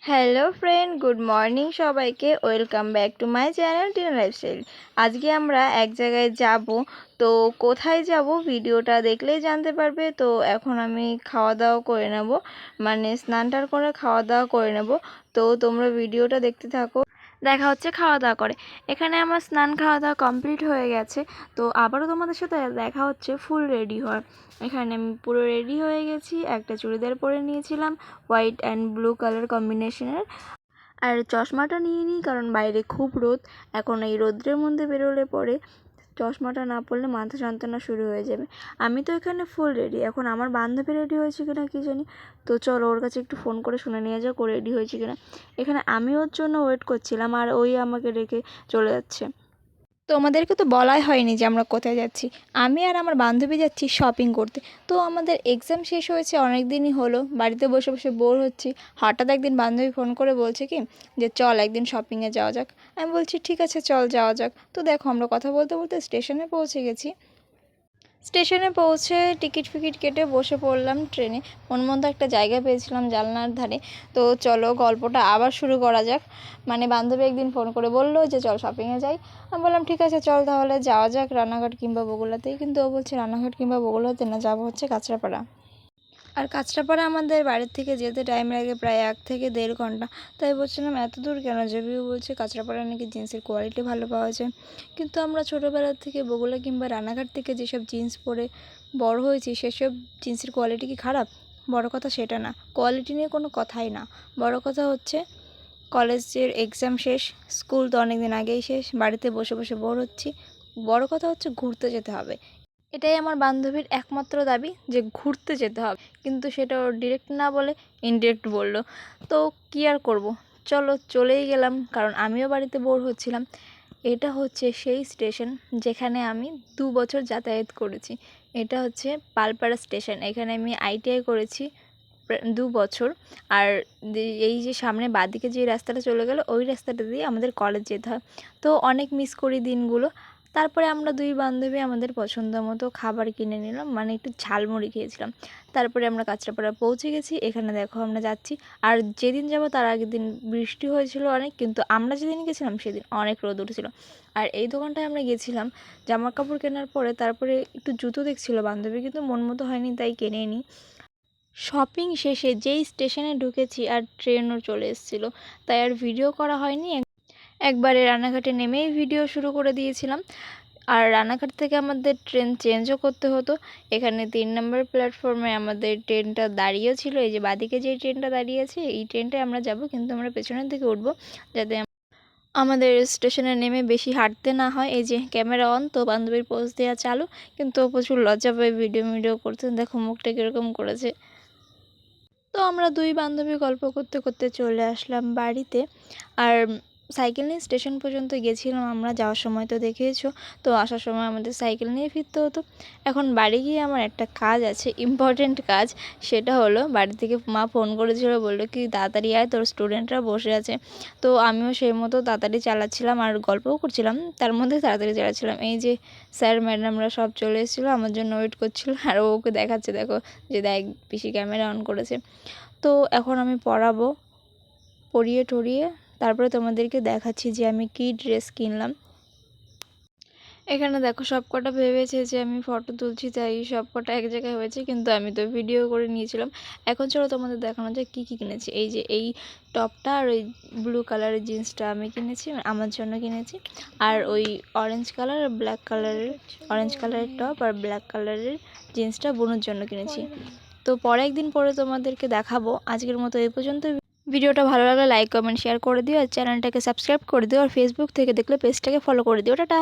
Hello friend, good morning সবাইকে। Welcome back to my channel Tina lifestyle. আজকে আমরা এক জায়গায় যাব, তো কোথায় যাব ভিডিওটা দেখলেই জানতে পারবে। তো এখন আমি খাওয়া দাওয়া করে নেব, মানে স্নানটার করে খাওয়া দাওয়া করে নেব। তো তোমরা ভিডিওটা দেখতে থাকো, দেখা হচ্ছে খাওয়া দাওয়া করে। এখানে আমার স্নান খাওয়া দাওয়া কমপ্লিট হয়ে গেছে। তো আবারও তোমাদের সাথে দেখা হচ্ছে ফুল রেডি হওয়ার। এখানে আমি পুরো রেডি হয়ে গেছি, একটা চুড়িদার পরে নিয়েছিলাম হোয়াইট অ্যান্ড ব্লু কালার কম্বিনেশনের। আর চশমাটা নিয়ে নিই, কারণ বাইরে খুব রোদ। এখন এই রোদ্রের মধ্যে বেরোলে পরে চশমাটা না পরলে মাথা যন্ত্রণা শুরু হয়ে যাবে। আমি তো এখানে ফুল রেডি, এখন আমার বান্ধবী রেডি হয়েছে কিনা কি জানি। তো চলো ওর কাছে একটু ফোন করে শুনে নিয়ে যাও ও রেডি হয়েছে কিনা। এখানে আমি ওর জন্য ওয়েট করছিলাম, আর ওই আমাকে রেখে চলে যাচ্ছে। তোমাদেরকে তো বলাই হয়নি যে আমরা কোথায় যাচ্ছি। আমি আর আমার বান্ধবী যাচ্ছি শপিং করতে। তো আমাদের এক্সাম শেষ হয়েছে অনেক দিনই হলো, বাড়িতে বসে বসে বোর হচ্ছি। হঠাৎ একদিন বান্ধবী ফোন করে বলছে কি যে চল একদিন শপিংয়ে যাওয়া যাক। আমি বলছি ঠিক আছে চল যাওয়া যাক। তো দেখো আমরা কথা বলতে বলতে স্টেশনে পৌঁছে গেছি। স্টেশনে পৌঁছে টিকিট ফিকিট কেটে বসে পড়লাম ট্রেনে। মন মতো একটা জায়গা পেয়েছিলাম জানলার ধারে। তো চলো গল্পটা আবার শুরু করা যাক। মানে বান্ধবী একদিন ফোন করে বললো যে চল শপিংয়ে যাই। আমি বললাম ঠিক আছে চল তাহলে যাওয়া যাক রানাঘাট কিংবা বগুড়াতেই। কিন্তু ও বলছে রানাঘাট কিংবা বগুড়াতে না, যাবো হচ্ছে কাঁচরাপাড়া। আর কাঁচরাপাড়া আমাদের বাড়ির থেকে যেতে টাইম লাগে প্রায় 1 থেকে 1.5 ঘন্টা। তাই বলছিলাম এত দূর কেন যাবি। ও বলছে কাঁচরাপাড়ায় নাকি জিন্সের কোয়ালিটি ভালো পাওয়া যায়। কিন্তু আমরা ছোটোবেলা থেকে বগুড়া কিংবা রানাঘাট থেকে যেসব জিন্স পরে বড় হয়েছি, সেসব জিন্সের কোয়ালিটি কি খারাপ? বড় কথা সেটা না, কোয়ালিটি নিয়ে কোনো কথাই না। বড় কথা হচ্ছে কলেজের এক্সাম শেষ, স্কুল তো অনেক দিন আগেই শেষ, বাড়িতে বসে বসে বোর হচ্ছি। বড় কথা হচ্ছে ঘুরতে যেতে হবে। এটাই আমার বান্ধবীর একমাত্র দাবি যে ঘুরতে যেতে হবে। কিন্তু সেটা ওর ডিরেক্ট না বলে ইনডিরেক্ট বলল। তো কী আর করব, চলো চলেই গেলাম, কারণ আমিও বাড়িতে বোর হচ্ছিলাম। এটা হচ্ছে সেই স্টেশন যেখানে আমি 2 বছর যাতায়াত করেছি। এটা হচ্ছে পালপাড়া স্টেশন। এখানে আমি আইটিআই করেছি 2 বছর। আর এই যে সামনে বাঁদিকে যে রাস্তাটা চলে গেল, ওই রাস্তাটা দিয়ে আমাদের কলেজ যেতে হয়। তো অনেক মিস করি দিনগুলো। তারপরে আমরা 2 বান্ধবী আমাদের পছন্দ মতো খাবার কিনে নিলাম, মানে একটু ঝালমুড়ি খেয়েছিলাম। তারপরে আমরা কাঁচরাপাড়া পৌঁছে গেছি। এখানে দেখো আমরা যাচ্ছি। আর যেদিন যাব তার আগের দিন বৃষ্টি হয়েছিল অনেক, কিন্তু আমরা যেদিন গেছিলাম সেদিন অনেক রোদ উঠেছিল। আর এই দোকানটায় আমরা গেছিলাম জামা কাপড় কেনার পরে, তারপরে একটু জুতো দেখছিল বান্ধবী, কিন্তু মন মতো হয়নি তাই কিনে নিই। শপিং শেষে যেই স্টেশনে ঢুকেছি আর ট্রেনও চলে এসেছিলো, তাই আর ভিডিও করা হয়নি। একবারে রানাঘাটে নেমেই ভিডিও শুরু করে দিয়েছিলাম। আর রানাঘাট থেকে আমাদের ট্রেন চেঞ্জও করতে হতো। এখানে 3 নম্বর প্ল্যাটফর্মে আমাদের ট্রেনটা দাঁড়িয়েও ছিল। এই যে বাঁদিকে যে ট্রেনটা দাঁড়িয়ে আছে এই ট্রেনটায় আমরা যাব, কিন্তু আমরা পেছনের দিকে উঠবো যাতে আমাদের স্টেশনে নেমে বেশি হাঁটতে না হয়। এই যে ক্যামেরা অন, তো বান্ধবীর পোজ দেওয়া চালু, কিন্তু ও প্রচুর লজ্জা পায় ভিডিও করতে। দেখো মুখটা কীরকম করেছে। তো আমরা 2 বান্ধবী গল্প করতে করতে চলে আসলাম বাড়িতে। আর সাইকেল নিয়ে স্টেশন পর্যন্ত গেছিলাম আমরা, যাওয়ার সময় তো দেখেইছো। তো আসার সময় আমাদের সাইকেল নিয়ে ফিরতে হতো। এখন বাড়ি গিয়ে আমার একটা কাজ আছে, ইম্পর্ট্যান্ট কাজ। সেটা হলো বাড়ি থেকে মা ফোন করেছিল, বললো কি তাড়াতাড়ি আয় তোর স্টুডেন্টরা বসে আছে। তো আমিও সেই মতো তাড়াতাড়ি চালাচ্ছিলাম আর গল্পও করছিলাম, তার মধ্যে তাড়াতাড়ি চালাচ্ছিলাম। এই যে স্যার ম্যাডামরা সব চলে এসেছিলো, আমার জন্য ওয়েট করছিল। আর ওকে দেখাচ্ছে দেখো যে দেখ পিসি ক্যামেরা অন করেছে। তো এখন আমি পড়াবো, পড়িয়ে টড়িয়ে তারপরে তোমাদেরকে দেখাচ্ছি যে আমি কী ড্রেস কিনলাম। এখানে দেখো সব কটা ভেবেছে যে আমি ফটো তুলছি, তাই সব কটা এক জায়গায় হয়েছে, কিন্তু আমি তো ভিডিও করে নিয়েছিলাম। এখন চলো তোমাদের দেখানো যায় কী কী কিনেছি। এই যে এই টপটা আর ওই ব্লু কালারের জিন্সটা আমি কিনেছি, আমার জন্য কিনেছি। আর ওই অরেঞ্জ কালার আর ব্ল্যাক কালারের, অরেঞ্জ কালারের টপ আর ব্ল্যাক কালারের জিন্সটা বোনের জন্য কিনেছি। তো পরে একদিন পরে তোমাদেরকে দেখাবো। আজকের মতো এই পর্যন্ত। ভিডিওটা ভালো লাগলে লাইক কমেন্ট শেয়ার করে দিও, আর চ্যানেলটাকে সাবস্ক্রাইব করে দিও, আর ফেসবুক থেকে দেখলে পেজটাকে ফলো করে দিও। টাটা।